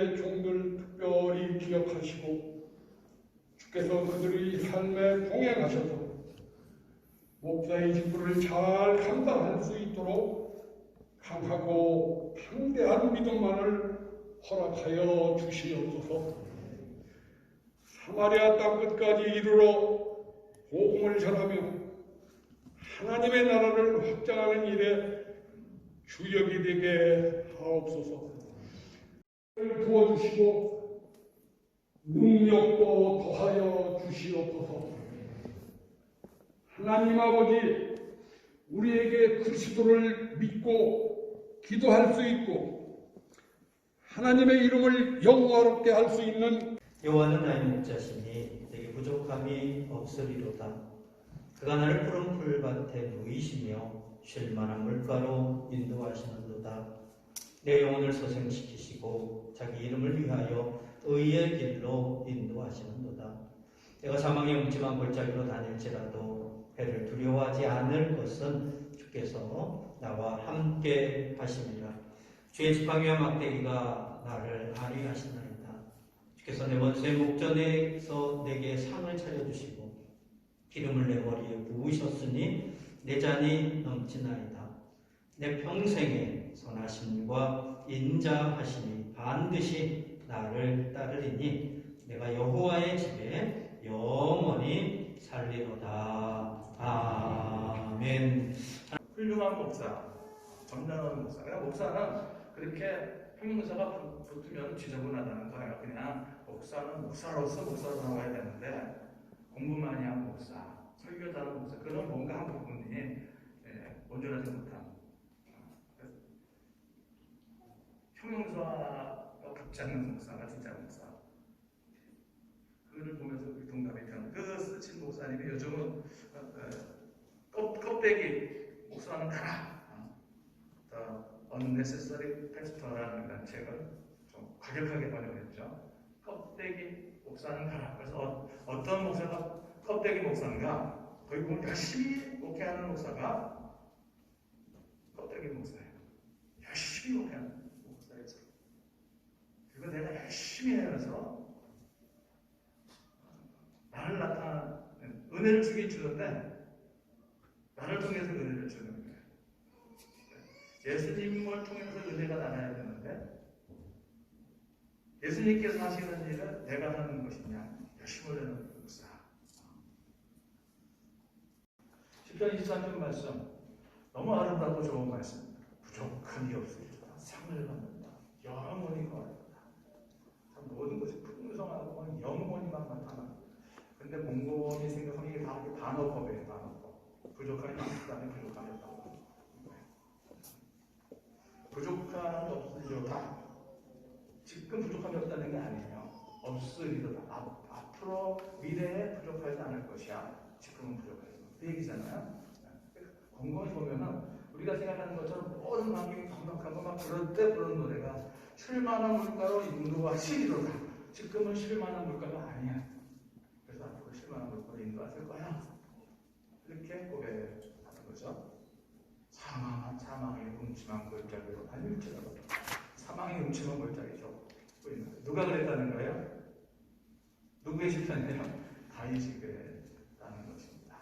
주의 종들 특별히 기억하시고 주께서 그들의 삶에 동행하셔서 목사의 직분을 잘 감당할 수 있도록 강하고 방대한 믿음만을 허락하여 주시옵소서. 사마리아 땅 끝까지 이르러 복음을 전하며 하나님의 나라를 확장하는 일에 주역이 되게 하옵소서. 도와주시고 능력도 더하여 주시옵소서. 하나님 아버지, 우리에게 그리스도를 믿고 기도할 수 있고 하나님의 이름을 영광롭게 할 수 있는 여호와는 나의 목자시니 내게 부족함이 없으리로다. 그가 나를 푸른 풀밭에 누이시며 쉴 만한 물가로 인도하시는도다. 내 영혼을 소생시키시고 자기 이름을 위하여 의의 길로 인도하시는도다. 내가 사망의 음침한 골짜기로 다닐지라도 해를 두려워하지 않을 것은 주께서 나와 함께 하심이라. 주의 지팡이와 막대기가 나를 안위하시나이다. 주께서 내 원수의 목전에서 내게 상을 차려주시고 기름을 내 머리에 부으셨으니 내 잔이 넘치나이다. 내 평생에 선하심과 인자하심이 반드시 나를 따르리니 내가 여호와의 집에 영원히 살리로다. 아멘. 훌륭한 목사, 점잖은 목사. 그러니까 목사는 그렇게 형용사가 붙으면 지저분하다는 거예요. 그냥 목사는 목사로서 목사로 나와야 되는데 공부 많이 한 목사, 설교 잘하는 목사, 그런 뭔가 한 부분이 온전하지 못한 형용사가 붙지 않는 목사가 진짜 목사. 그거를 보면서 우리 동감이 되는 그 쓰친 목사님이 요즘은 껍데기 목사는 가라. Unnecessary Pastor라는 그런 책을 좀 과격하게 번역했죠. 껍데기 목사는 가라. 그래서 어떤 목사가 껍데기 목사인가? 거기 보면 열심히 목회하는 목사가 껍데기 목사예요. 열심히 목회하는 목사예요. 그리고 내가 열심히 하면서 나를 나타나는 은혜를 주긴 주는데 나를 통해서 은혜를 주는 거예요. 예수님을 통해서 은혜가 나가야 되는데 예수님께서 하시는 일은 내가 하는 것이냐? 열심히 하는 목사. 시편 23편 말씀 너무 아름답고 좋은 말씀. 부족함이 없으리로다. 상을 받는다. 영원히 거하리로다. 참 모든 것이 풍성하고 영원히만 나타나. 근데 곰곰이 생각하면 이게 다 반어법이에요. 반어법. 부족함이 많다면 부족함이 없다고. 부족함이 없으리로다. 지금 부족함이 없다는 게 아니에요. 없으리로다. 앞으로 미래에 부족하지 않을 것이야. 지금은 부족하지. 그 얘기잖아요. 곰곰이 보면은 우리가 생각하는 것처럼 모든 환경이 강력하고 막 그럴 때 부르는 노래가 쉴만한 물가로 인도하시리로다. 지금은 쉴만한 물가가 아니야. 그래서 앞으로 쉴만한 물가로 인도하실 거야. 이렇게 고백하는 거죠. 사망의 음침한 골짜기로 달릴지라도. 사망의 음침한 골짜기죠. 누가 그랬다는 거예요? 누구의 시편이에요? 다윗이 그랬다는 것입니다.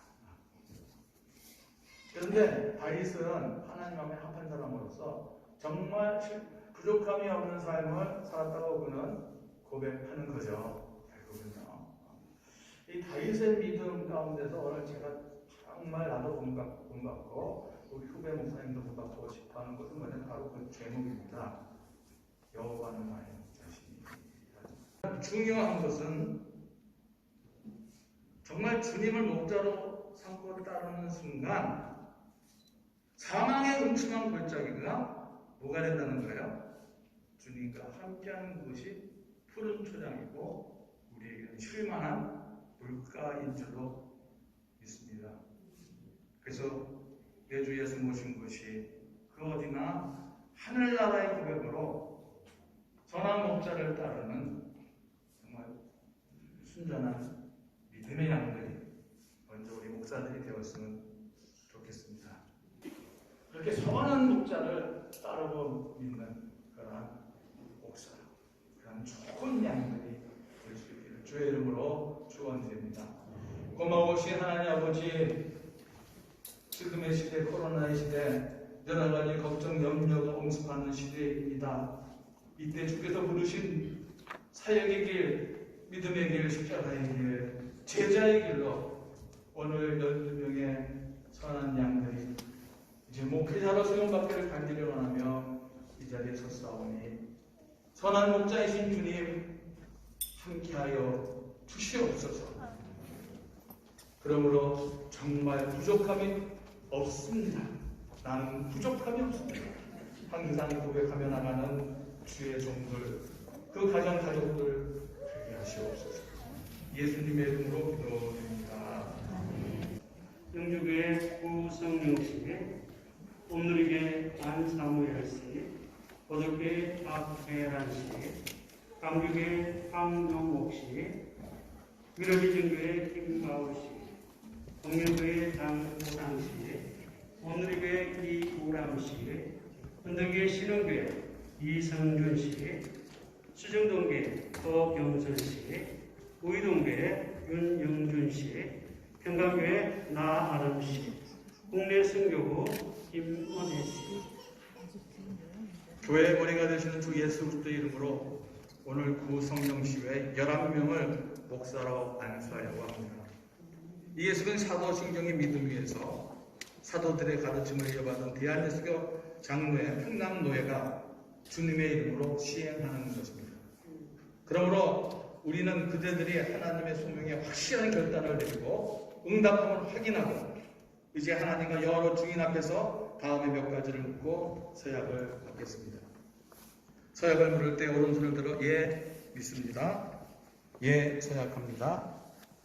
그런데 다윗은 하나님 앞에 합한 사람으로서 정말 부족함이 없는 삶을 살았다고 그는 고백하는 거죠. 결국은요. 이 다윗의 믿음 가운데서 오늘 제가 정말 나도 본받고 우리 후배 목사님도 본받고 싶어하는 것은 뭐냐면 바로 그 제목입니다. 여호와는 나의 목자시니. 중요한 것은 정말 주님을 목자로 삼고 따르는 순간 사망의 음침한 골짜기가 뭐가 된다는 거예요? 주님과 함께하는 곳이 푸른 초장이고 우리에게는 쉴만한 물가인 줄로 믿습니다. 그래서 내 주 예수 모신 것이 그 어디나 하늘나라의 고백으로 선한 목자를 따르는 정말 순전한 믿음의 양들이 먼저 우리 목사들이 되었으면 좋겠습니다. 그렇게 선한 목자를 따르고 믿는 그러한 목사, 그러한 역시 하나님 아버지 지금의 시대, 코로나의 시대, 여러 가지 걱정, 염려가 엄습하는 시대입니다. 이때 주께서 부르신 사역의 길, 믿음의 길, 십자가의 길, 제자의 길로 오늘 12명의 선한 양들이 이제 목회자로 소용받기를 간절히 원하며 이 자리에 섰사오니 선한 목자이신 주님 함께하여 주시옵소서. 그러므로 정말 부족함이 없습니다. 나는 부족함이 없습니다. 항상 고백하며 나가는 주의 종들, 그 가정 가족들 되게 하시옵소서. 예수님의 이름으로 기도드립니다. 영주교회 구성령 씨, 옴누리교회 안사무엘 씨, 보덕교회 박혜란 씨, 강주교회 황용옥 씨, 미러비전교회 김가우 씨, 동명교회 장호상 씨, 옴누리교회 이우람 씨, 은덕교회 신흥교회 이성준 씨, 수정동교회 허경선 씨, 우이동교회 윤영준 씨, 평강교회 나아름 씨, 국내 선교부 김원혜 씨. 교회의 머리가 되시는 주 예수 그리스도의 이름으로 오늘 구성령시회 11명을 목사로 안수하려고 합니다. 이 예수는 사도신경의 믿음 위에서 사도들의 가르침을 이어받은 대한예수교 장로회 평남노회가 주님의 이름으로 시행하는 것입니다. 그러므로 우리는 그대들이 하나님의 소명에 확실한 결단을 내리고 응답함을 확인하고 이제 하나님과 여러 증인 앞에서 다음에 몇 가지를 묻고 서약을 받겠습니다. 서약을 물을 때 오른손을 들어 예 믿습니다. 예 서약합니다.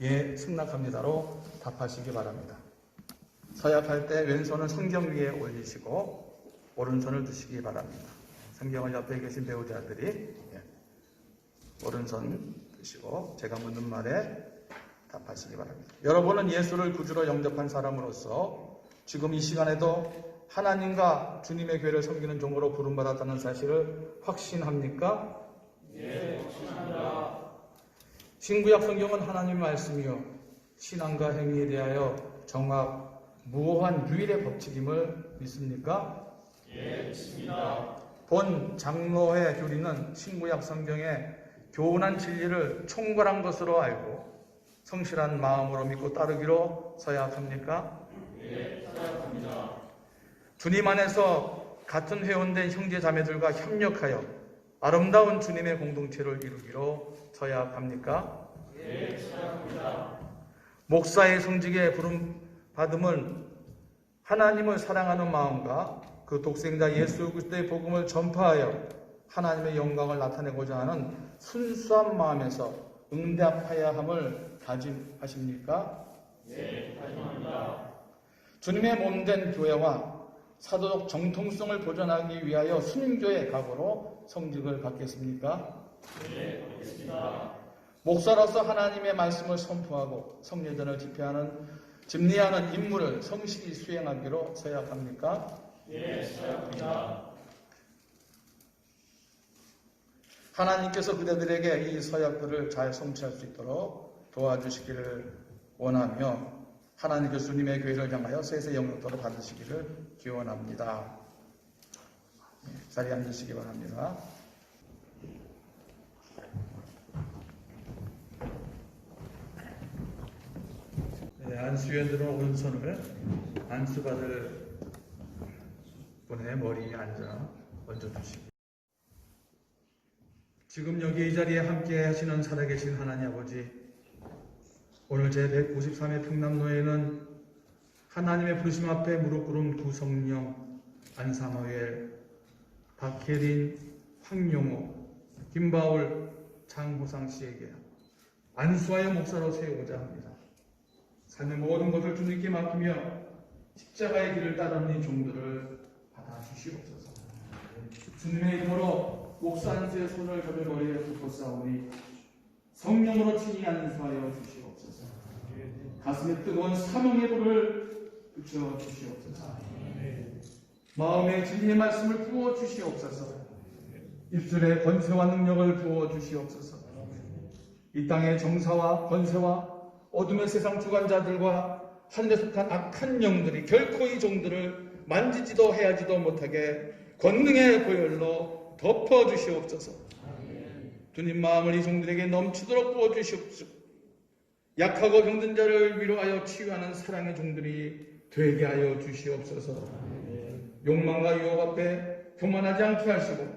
예 승낙합니다로 답하시기 바랍니다. 서약할 때 왼손은 성경 위에 올리시고 오른손을 드시기 바랍니다. 성경을 옆에 계신 배우자들이 오른손 드시고 제가 묻는 말에 답하시기 바랍니다. 여러분은 예수를 구주로 영접한 사람으로서 지금 이 시간에도 하나님과 주님의 교회를 섬기는 종으로 부름받았다는 사실을 확신합니까? 네, 확신합니다. 신구약 성경은 하나님의 말씀이요 신앙과 행위에 대하여 정확, 무오한 유일의 법칙임을 믿습니까? 예, 믿습니다. 본 장로회 교리는 신구약 성경의 교훈한 진리를 총괄한 것으로 알고 성실한 마음으로 믿고 따르기로 서약합니까? 예, 서약합니다. 주님 안에서 같은 회원된 형제 자매들과 협력하여 아름다운 주님의 공동체를 이루기로 서약합니까? 예, 서약합니다. 목사의 성직에 부름받음은 하나님을 사랑하는 마음과 그 독생자 예수 그리스도의 복음을 전파하여 하나님의 영광을 나타내고자 하는 순수한 마음에서 응답해야 함을 다짐하십니까? 네, 다짐합니다. 주님의 몸된 교회와 사도적 정통성을 보존하기 위하여 순교의 각오로 성직을 받겠습니까? 네, 받겠습니다. 목사로서 하나님의 말씀을 선포하고 성례전을 집례하는 임무를 성실히 수행하기로 서약합니까? 네, 서약합니다. 하나님께서 그대들에게 이 서약들을 잘 성취할 수 있도록 도와주시기를 원하며 하나님께서 주님의 교회를 향하여 세세 영역도를 받으시기를 기원합니다. 자리에 앉으시기 바랍니다. 안수위원들은 오른손을 안수받을 분의 머리에 얹어주시기. 지금 여기 이 자리에 함께 하시는 살아계신 하나님 아버지, 오늘 제193회 평남노회는 하나님의 부르심 앞에 무릎 꿇은 구성령, 안사무엘, 박혜린, 황용호, 김바울, 장호상 씨에게 안수하여 목사로 세우고자 합니다. 삶의 모든 것을 주님께 맡기며 십자가의 길을 따르는 이 종들을 받아주시옵소서. 주님의 이름으로 목사 안수의 손을 저들 머리에 붓고 싸우니 성령으로 친히 안수하여 주시옵소서. 가슴에 뜨거운 사명의 불을 붙여 주시옵소서. 마음에 진리의 말씀을 부어 주시옵소서. 입술에 권세와 능력을 부어 주시옵소서. 이 땅의 정사와 권세와 어둠의 세상 주관자들과 하늘에 속한 악한 영들이 결코 이 종들을 만지지도 해하지도 못하게 권능의 보혈로 덮어주시옵소서. 주님 마음을 이 종들에게 넘치도록 부어주시옵소서. 약하고 병든 자를 위로하여 치유하는 사랑의 종들이 되게 하여 주시옵소서. 욕망과 유혹 앞에 교만하지 않게 하시고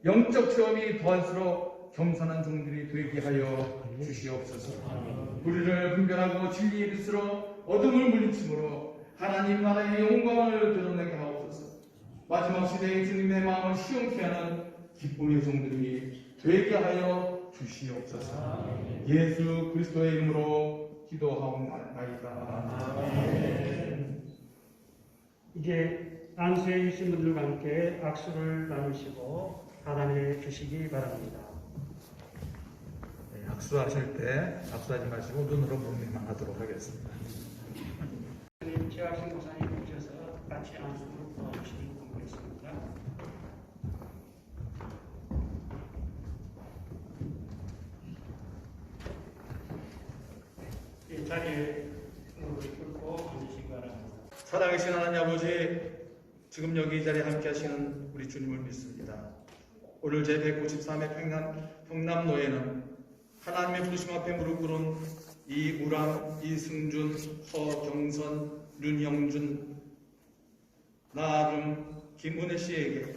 영적 체험이 더할수록 겸손한 종들이 되게 하여 주시옵소서. 우리를 분별하고 진리의 빛으로 어둠을 물리침으로 하나님 나라의 영광을 드러내게 하옵소서. 마지막 시대의 주님의 마음을 시원케 하는 기쁨의 종들이 되게 하여 주시옵소서. 예수 그리스도의 이름으로 기도하옵나이다. 이제 안수해 주신 분들과 함께 악수를 나누시고 받아내 주시기 바랍니다. 네, 악수하실 때 악수하지 마시고 눈으로 보기만 하도록 하겠습니다. 최하신 목사님 오셔서 같이 안수를 도와주시기 바라겠습니다. 이 자리에 무릎을 꿇고 앉으시기 바랍니다. 살아계신 하나님 아버지, 지금 여기 이 자리에 함께 하시는 우리 주님을 믿습니다. 오늘 제193회 평남노예는 하나님의 부르심 앞에 무릎 꿇은 이우람, 이승준, 허경선, 윤영준, 나름, 김은혜 씨에게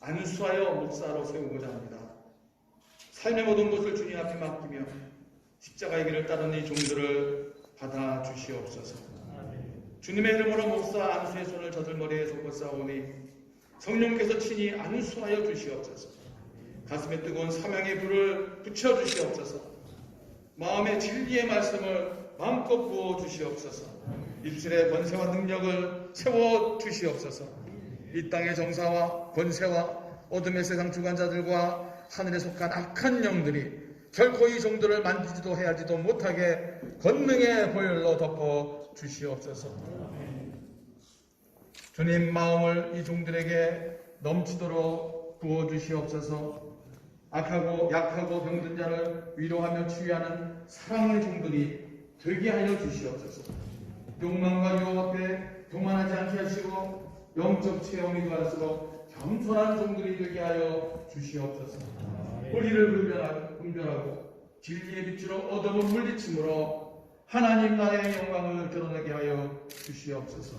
안수하여 목사로 세우고자 합니다. 삶의 모든 것을 주님 앞에 맡기며 십자가의 길을 따르는 이 종들을 받아 주시옵소서. 주님의 이름으로 목사 안수의 손을 저들 머리에 덮어 싸우니 성령께서 친히 안수하여 주시옵소서. 가슴에 뜨거운 사명의 불을 붙여 주시옵소서. 마음의 진리의 말씀을 마음껏 부어 주시옵소서. 입술의 권세와 능력을 세워 주시옵소서. 이 땅의 정사와 권세와 어둠의 세상 주관자들과 하늘에 속한 악한 영들이 결코 이 종들을 만지지도 해하지도 못하게 권능의 보혈로 덮어 주시옵소서. 주님 마음을 이 종들에게 넘치도록 부어 주시옵소서. 약하고 병든 자를 위로하며 치유하는 사랑의 종들이 되게 하여 주시옵소서. 욕망과 유혹 앞에 교만하지 않게 하시고 영적 체험이 더할수록 겸손한 종들이 되게 하여 주시옵소서. 우리를 분별하고 진리의 빛으로 어둠을 물리침으로 하나님 나라의 영광을 드러내게 하여 주시옵소서.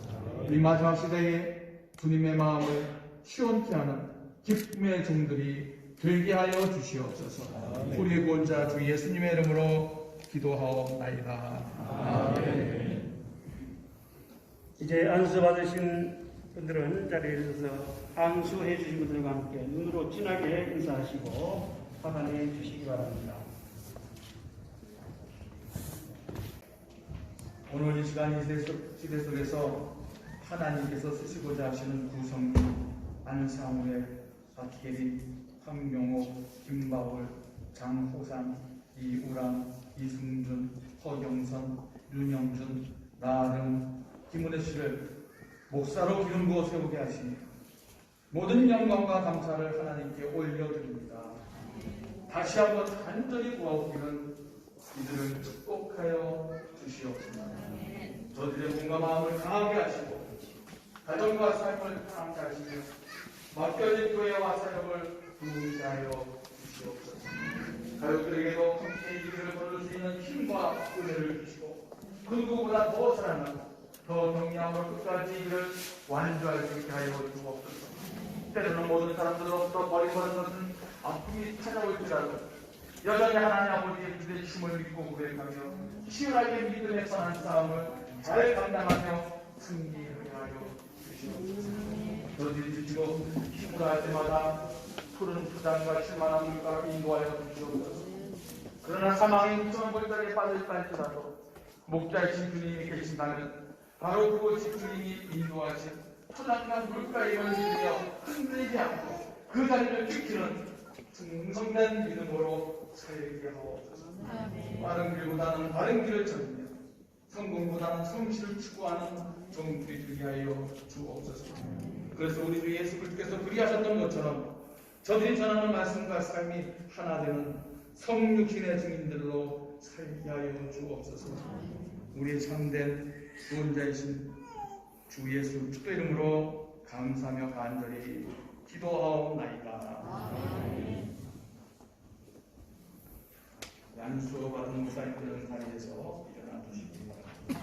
이 마지막 시대에 주님의 마음을 시원케 하는 기쁨의 종들이 되게 하여 주시옵소서. 우리의 구원자 주 예수님의 이름으로 기도하옵나이다. 아멘. 이제 안수 받으신 분들은 자리에 서서 안수해 주신 분들과 함께 눈으로 진하게 인사하시고 받아내 주시기 바랍니다. 오늘 이 시간 이 시대 속에서 하나님께서 쓰시고자 하시는 구성민, 안상우의, 박혜리, 황명호, 김바울, 장호상, 이우람, 이승준, 허경선, 윤영준, 나름, 김은혜 씨를 목사로 기름 부어 세우게 하시니 모든 영광과 감사를 하나님께 올려드립니다. 다시 한번 간절히 구하오기는 이들을 축복하여 주시옵소서. 저들의 몸과 마음을 강하게 하시고 가정과 삶을 편하게 하시며 맡겨진 교회와 사역을 부르게 하여 주시옵소서. 가족들에게도 함께 이 길을 걸을 수 있는 힘과 은혜를 주시고 그 누구보다 더 사랑하고 더 정리함으로 끝까지 이를 완주할 수 있게 하여 주옵소서. 때로는 모든 사람들로부터 버림받은 것은 아픔이 찾아올지라도 여전히 하나님 아버지의 기대의 힘을 믿고 고백하며 치열하게 믿음의 선한 싸움을 잘 감당하며 승리하게 하여 주시옵소서. 저들이 지치고 힘을 할 때마다 푸른 부담과 실만한 물가로 인도하여 주시옵소서. 그러나 사망의 무서운 골짜기에 빠질까 할지라도 목자이신 주님이 계신다면 바로 그곳이 주님이 인도하신 초장난 물가임을 믿으며 흔들리지 않고 그 자리를 지키는 충성된 믿음으로 살게 하옵소서. 빠른 길보다는 바른 길을 찾으며 성공보다는 성실을 추구하는 종들이 되게 하여 주옵소서. 그래서 우리 주 예수 그리스도께서 그리하셨던 것처럼 저들이 전하는 말씀과 삶이 하나 되는 성육신의 증인들로 살게 하여 주옵소서. 우리의 참된 구원자이신 주 예수 주도 이름으로 감사하며 간절히 기도하옵나이다. 양수 받은 목사님들은 자리에서 일어나 주시기 바랍니다.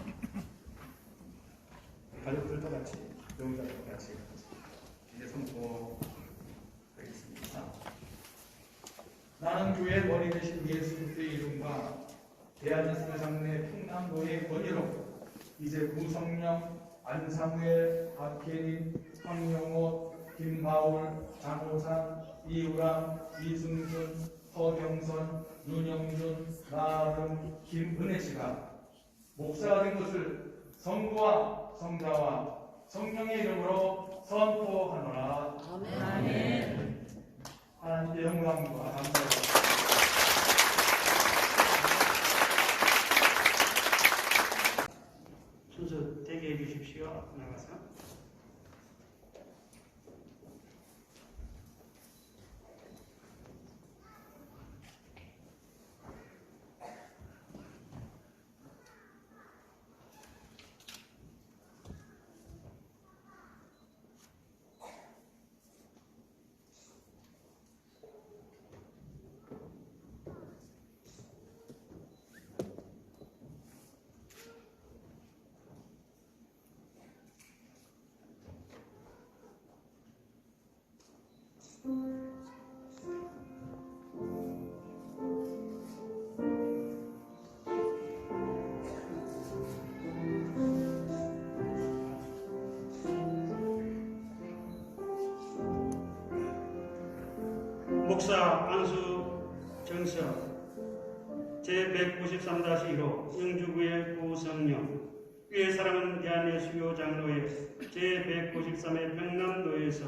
가족들도 같이, 배우자들도 같이 이제 선포하겠습니다. 나는 교회의 머리 되신 예수 그리스도의 이름과 대한예수의 장래 평남도의 권위로 이제 구성령, 안상회, 박혜린, 황영호, 김바울, 장호상, 이우람, 이승준, 허경선, 윤영준, 나름, 김은혜씨가 목사가 된 것을 성부와 성자와 성령의 이름으로 선포하노라. 아멘. 하나님께 영광과 감사를 순서 대기해 주십시오. 나가서. 목사 안수 정서 제193-1호 영주구의 구성령 위의 사랑은 대한예수교 장로회 제193회 평남도에서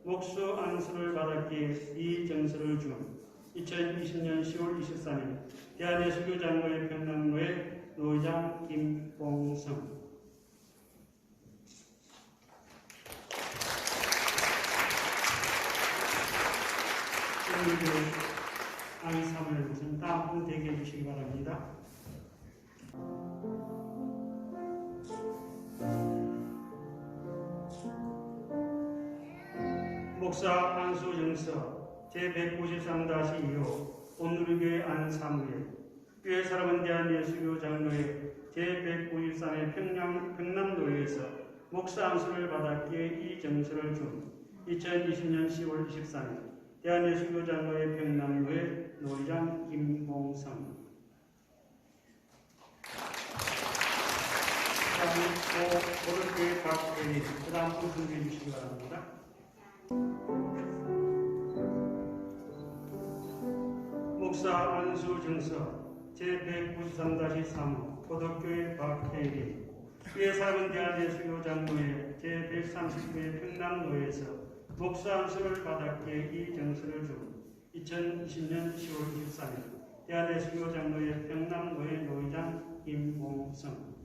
목수 안수를 받았기에 이 정서를 준 2020년 10월 23일 대한예수교 장로회 평남로회 노회장 김봉성. 안사을 우선 다음 분 대기해 주시기 바랍니다. 목사 안수 정서 제193-2호 온누리교회 안사무엘 교회 사랑은 대한예수교 장로회 제193회 평남도에서 목사 안수를 받았기에 이 정서를 준 2020년 10월 23일 대한예수교 장로회 평남로회 노회장 김봉성. 다음은 고려교회 박혜리, 그 다음 분 준비해 주시기 바랍니다. 목사 안수 정서 제193-3호 고덕교회 박혜리 위의 사랑은 대한예수교 장로회 제139회 평남로회에서 목사 안수를 받았기에 이 정서를 준 2020년 10월 23일 대한예수교 장로회 평남로회 노회장 김봉성.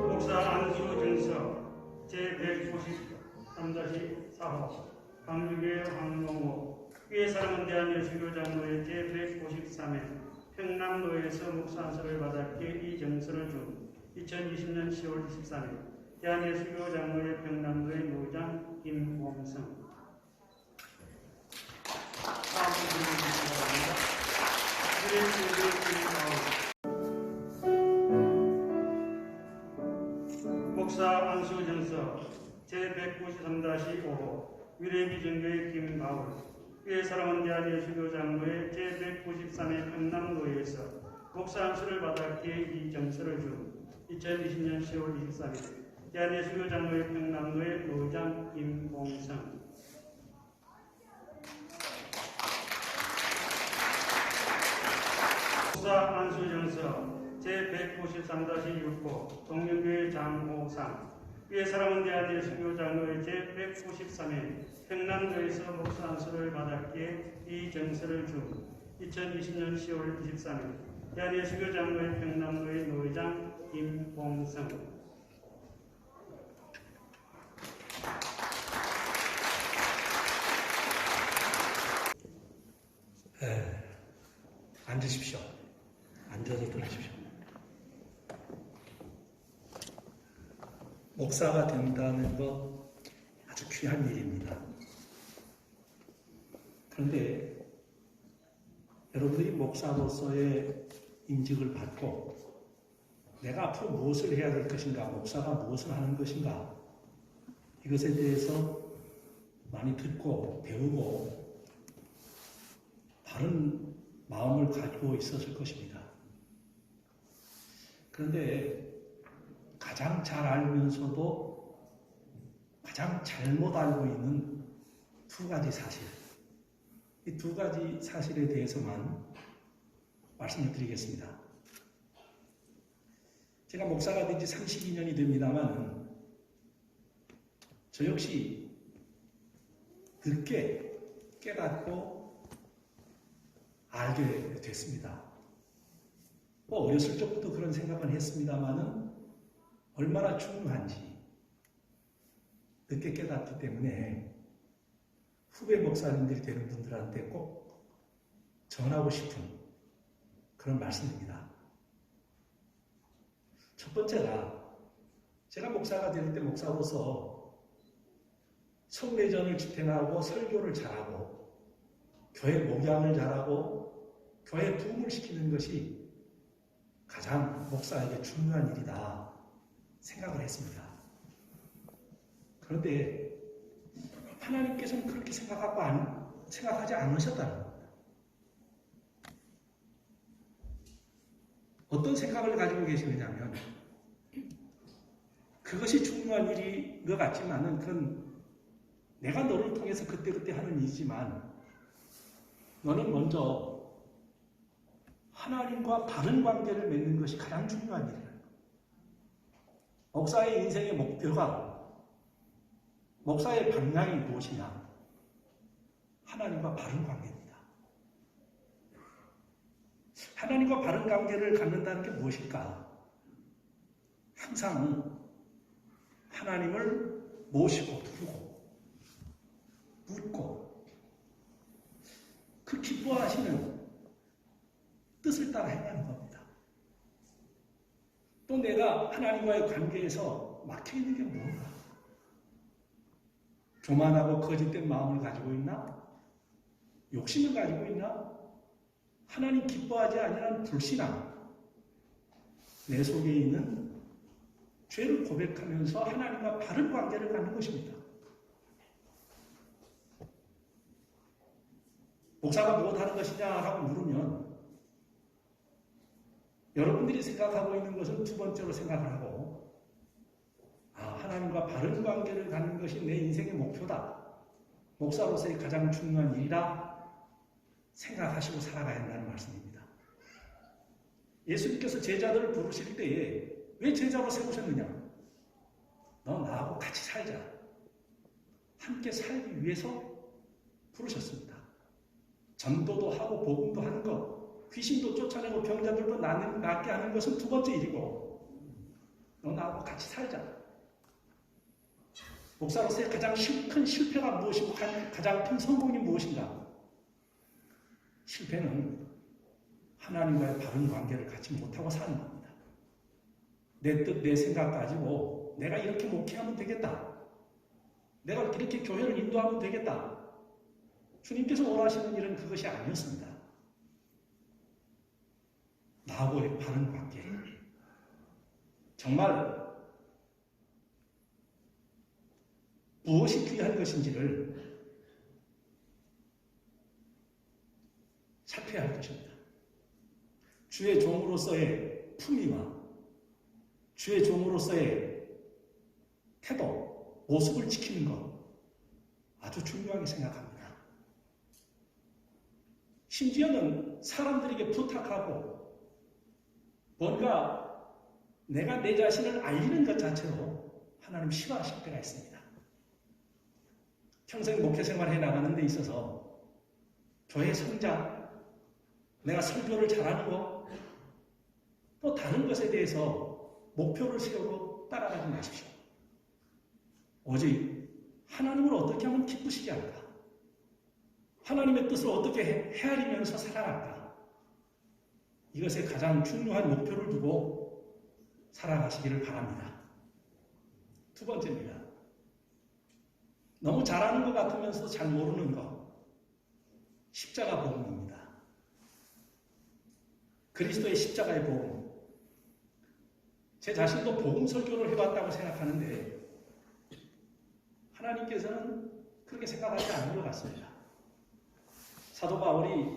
목사 안수 정서 제193-4호 강주교회 황용호 위의 사랑은 대한예수교 장로회 제193회 평남로에서 목사 안수를 받았기에 이 정서를 준 2020년 10월 23일 대한예수교 장로회 평남로회 노장 김봉성. 다음 분들을 바랍니다. 목사 안수 정서 제193-5호 위례기정교회 김바울 위의 사랑은 대한예수교 장로회 제193회 평남로회에서 목사 안수를 받았기에 이 정서를 준 2020년 10월 23일 대한예수교 장로회 평남로회 노장 김봉성. 목사 안수 정서 제193-6호 동령교회 장호상 위의 사랑은 대한예수교 장로회 제193회 평남도에서 목사 안수를 받았기에 이 정서를 준 2020년 10월 23일 대한예수교 장로회 평남로회 노회장 김봉성. 앉으십시오. 앉아서 들으십시오. 목사가 된다는 거 아주 귀한 일입니다. 그런데 여러분들이 목사로서의 임직을 받고 내가 앞으로 무엇을 해야 될 것인가, 목사가 무엇을 하는 것인가, 이것에 대해서 많이 듣고 배우고 바른 마음을 가지고 있었을 것입니다. 그런데 가장 잘 알면서도 가장 잘못 알고 있는 두 가지 사실, 이 두 가지 사실에 대해서만 말씀을 드리겠습니다. 제가 목사가 된 지 32년이 됩니다만 저 역시 늦게 깨닫고 알게 됐습니다. 어렸을 적부터 그런 생각은 했습니다만은 얼마나 중요한지 늦게 깨닫기 때문에 후배 목사님들이 되는 분들한테 꼭 전하고 싶은 그런 말씀입니다. 첫 번째가 제가 목사가 될 때 목사로서 성례전을 집행하고 설교를 잘하고 교회 목양을 잘하고 교회 부흥을 시키는 것이 가장 목사에게 중요한 일이다 생각을 했습니다. 그런데 하나님께서는 그렇게 생각하지 않으셨다는 겁니다. 어떤 생각을 가지고 계시느냐면 그것이 중요한 일인 것 같지만은 그건 내가 너를 통해서 그때그때 하는 일이지만 너는 먼저 하나님과 바른 관계를 맺는 것이 가장 중요한 일이야. 목사의 인생의 목표가, 목사의 방향이 무엇이냐? 하나님과 바른 관계입니다. 하나님과 바른 관계를 갖는다는 게 무엇일까? 항상 하나님을 모시고 두르고 묻고 그 기뻐하시는 뜻을 따라 행하는 겁니다. 또 내가 하나님과의 관계에서 막혀있는 게 뭔가? 교만하고 거짓된 마음을 가지고 있나? 욕심을 가지고 있나? 하나님 기뻐하지 아니하는 불신앙, 내 속에 있는 죄를 고백하면서 하나님과 바른 관계를 갖는 것입니다. 목사가 무엇하는 것이냐라고 물으면 여러분들이 생각하고 있는 것은 두 번째로 생각을 하고 하나님과 바른 관계를 갖는 것이 내 인생의 목표다. 목사로서의 가장 중요한 일이라 생각하시고 살아가야 한다는 말씀입니다. 예수님께서 제자들을 부르실 때에 왜 제자로 세우셨느냐? 너 나하고 같이 살자. 함께 살기 위해서 부르셨습니다. 전도도 하고 복음도 하는 것, 귀신도 쫓아내고 병자들도 낫게 하는 것은 두 번째 일이고 너 나하고 같이 살자. 목사로서의 가장 큰 실패가 무엇이고 가장 큰 성공이 무엇인가? 실패는 하나님과의 바른 관계를 갖지 못하고 사는 겁니다. 내 뜻, 내 생각 가지고 내가 이렇게 목회하면 되겠다. 내가 이렇게 교회를 인도하면 되겠다. 주님께서 원하시는 일은 그것이 아니었습니다. 나하고의 바른 관계. 정말 무엇이 귀한 것인지를 살펴야 할 것입니다. 주의 종으로서의 품위와 주의 종으로서의 태도, 모습을 지키는 것 아주 중요하게 생각합니다. 심지어는 사람들에게 부탁하고 뭔가 내가 내 자신을 알리는 것 자체로 하나님 싫어하실 때가 있습니다. 평생 목회 생활해 나가는 데 있어서 교회 성장, 내가 설교를 잘하는 거, 또 다른 것에 대해서 목표를 세우고 따라가지 마십시오. 오직 하나님을 어떻게 하면 기쁘시게 할까? 하나님의 뜻을 어떻게 헤아리면서 살아갈까? 이것에 가장 중요한 목표를 두고 살아가시기를 바랍니다. 두 번째입니다. 너무 잘하는 것 같으면서 잘 모르는 것. 십자가 복음입니다. 그리스도의 십자가의 복음. 제 자신도 복음 설교를 해봤다고 생각하는데 하나님께서는 그렇게 생각하지 않는 것 같습니다. 사도 바울이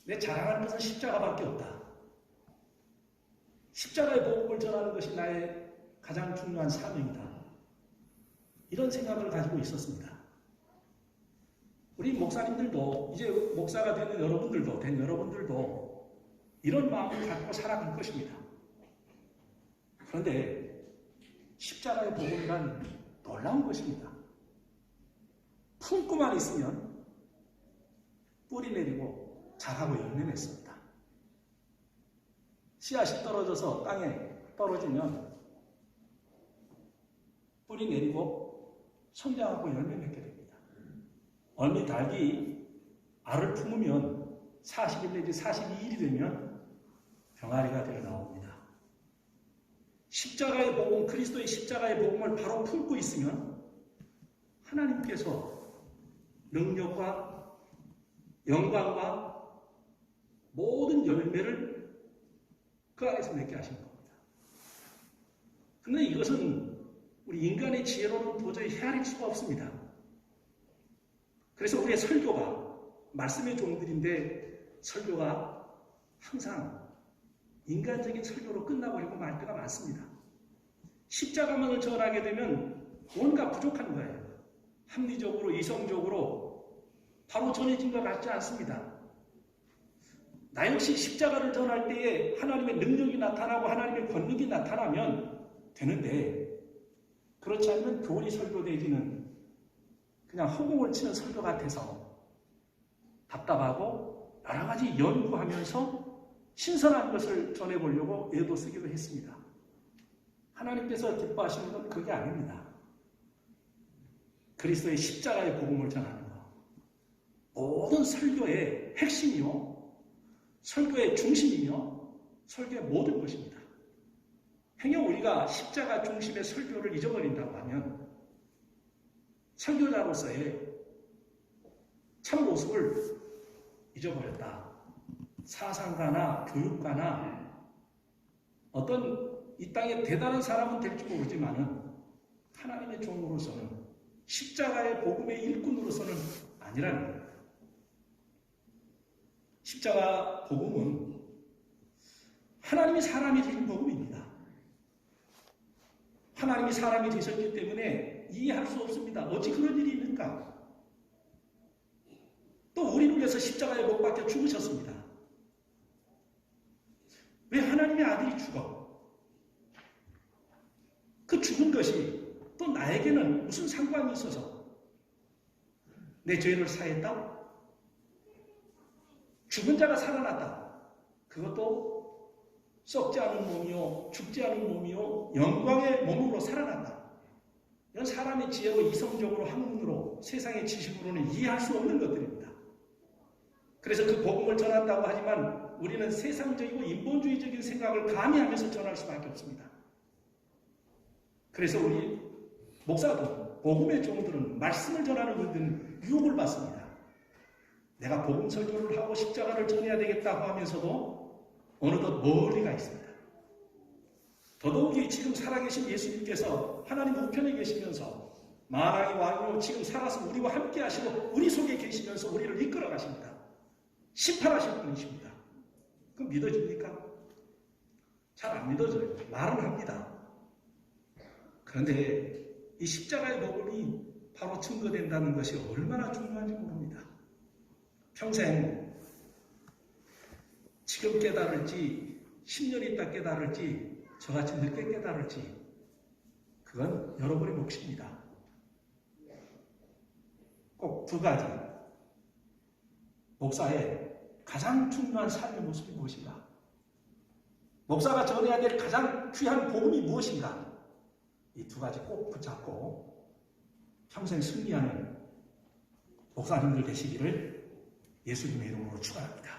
내 자랑하는 것은 십자가밖에 없다. 십자가의 복음을 전하는 것이 나의 가장 중요한 사명이다. 이런 생각을 가지고 있었습니다. 우리 목사님들도 이제 목사가 된 여러분들도 이런 마음을 갖고 살아갈 것입니다. 그런데 십자가의 복음이란 놀라운 것입니다. 품고만 있으면 뿌리 내리고 자라고 열매 맺습니다. 씨앗이 떨어져서 땅에 떨어지면 뿌리 내리고 성장하고 열매 맺게 됩니다. 어미 닭이 알을 품으면 40일 내지 42일이 되면 병아리가 되어 나옵니다. 십자가의 복음, 그리스도의 십자가의 복음을 바로 품고 있으면 하나님께서 능력과 영광과 모든 열매를 그 안에서 맺게 하신 겁니다. 그런데 이것은 우리 인간의 지혜로는 도저히 헤아릴 수가 없습니다. 그래서 우리의 설교가 말씀의 종들인데 설교가 항상 인간적인 설교로 끝나버리고 말 때가 많습니다. 십자가만을 전하게 되면 뭔가 부족한 거예요. 합리적으로, 이성적으로 바로 전해진 것 같지 않습니다. 나 역시 십자가를 전할 때에 하나님의 능력이 나타나고 하나님의 권능이 나타나면 되는데 그렇지 않으면 교리 설교 내지는 그냥 허공을 치는 설교 같아서 답답하고 여러 가지 연구하면서 신선한 것을 전해보려고 애도 쓰기도 했습니다. 하나님께서 기뻐하시는 건 그게 아닙니다. 그리스도의 십자가의 복음을 전하는 것. 모든 설교의 핵심이요. 설교의 중심이며 설교의 모든 것입니다. 행여 우리가 십자가 중심의 설교를 잊어버린다고 하면 설교자로서의 참 모습을 잊어버렸다. 사상가나 교육가나 어떤 이 땅에 대단한 사람은 될지 모르지만은 하나님의 종으로서는 십자가의 복음의 일꾼으로서는 아니라는 거예요. 십자가 복음은 하나님이 사람이 되신 복음입니다. 하나님이 사람이 되셨기 때문에 이해할 수 없습니다. 어찌 그런 일이 있는가? 또 우리를 위해서 십자가에 못 박혀 죽으셨습니다. 왜 하나님의 아들이 죽어? 그 죽은 것이 또 나에게는 무슨 상관이 있어서 내 죄를 사했다? 죽은 자가 살아났다. 그것도 썩지 않은 몸이요, 죽지 않은 몸이요, 영광의 몸으로 살아난다. 이건 사람의 지혜로, 이성적으로, 학문으로, 세상의 지식으로는 이해할 수 없는 것들입니다. 그래서 그 복음을 전한다고 하지만 우리는 세상적이고 인본주의적인 생각을 가미하면서 전할 수밖에 없습니다. 그래서 우리 목사도, 복음의 종들은, 말씀을 전하는 분들은 유혹을 받습니다. 내가 복음 설교를 하고 십자가를 전해야 되겠다고 하면서도 어느덧 멀리 가 있습니다. 더더욱이 지금 살아계신 예수님께서 하나님 우편에 계시면서 만왕의 왕으로 지금 살아서 우리와 함께 하시고 우리 속에 계시면서 우리를 이끌어 가십니다. 심판하실 분이십니다. 그럼 믿어집니까? 잘 안 믿어져요. 말은 합니다. 그런데 이 십자가의 복음이 바로 증거된다는 것이 얼마나 중요한지 모릅니다. 평생 지금 깨달을지 10년 있다 깨달을지 저같이 늦게 깨달을지 그건 여러분의 몫입니다. 꼭 두 가지. 목사의 가장 중요한 삶의 모습이 무엇인가? 목사가 전해야 될 가장 귀한 복음이 무엇인가? 이 두 가지 꼭 붙잡고 평생 승리하는 목사님들 되시기를 예수님의 이름으로 축원합니다.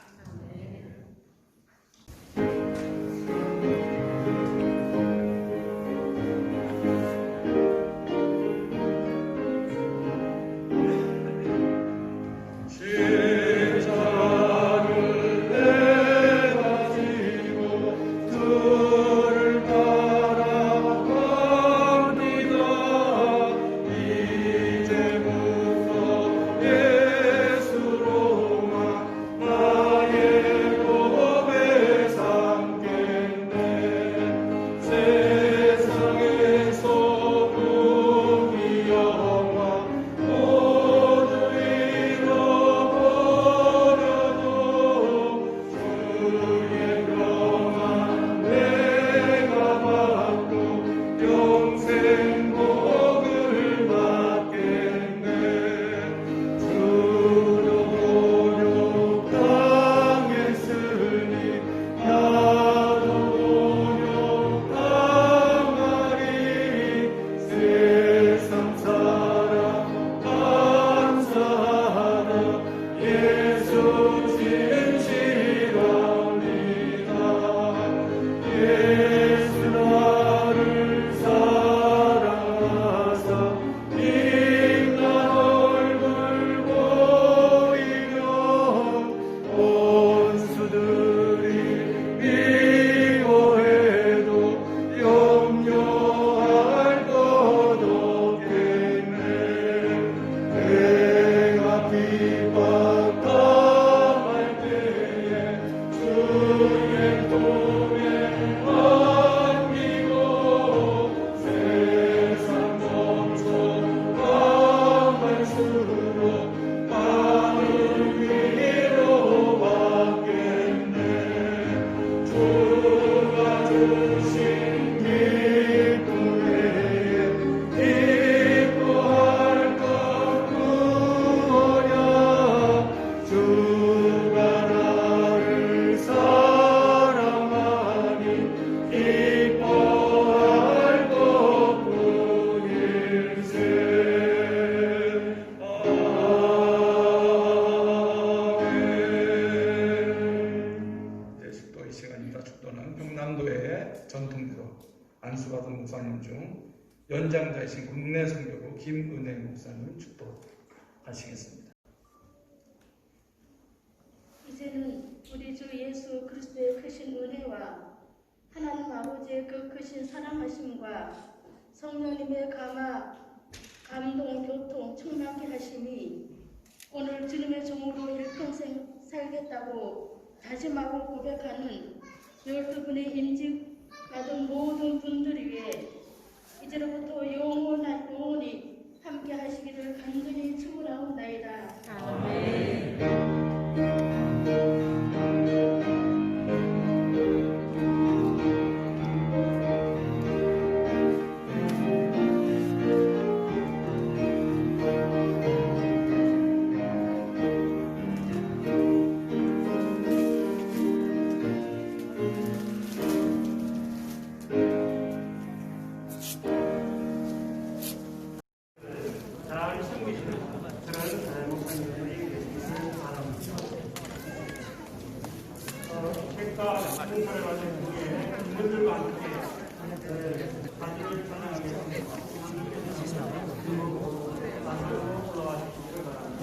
안수받은 목사님 중 연장자이신 국내 선교부 김은혜 목사님 축복하시겠습니다. 이제는 우리 주 예수 그리스도의 크신 은혜와 하나님 아버지의 그 크신 사랑하심과 성령님의 감동, 교통, 충만케 하심이 오늘 주님의 종으로 일평생 살겠다고 다짐하고 고백하는 12분의 임직 받은 모든 분들 위해 이제로부터 영원히 함께 하시기를 간절히 축원하옵나이다. 아멘. 잘 섬기시는 그런 목사님들이 되시기를 바랍니다. 책과 공사를 받은 후에 분들과 함께 단주를 전하기 위해서 단주로 올라와 주시기를 바랍니다.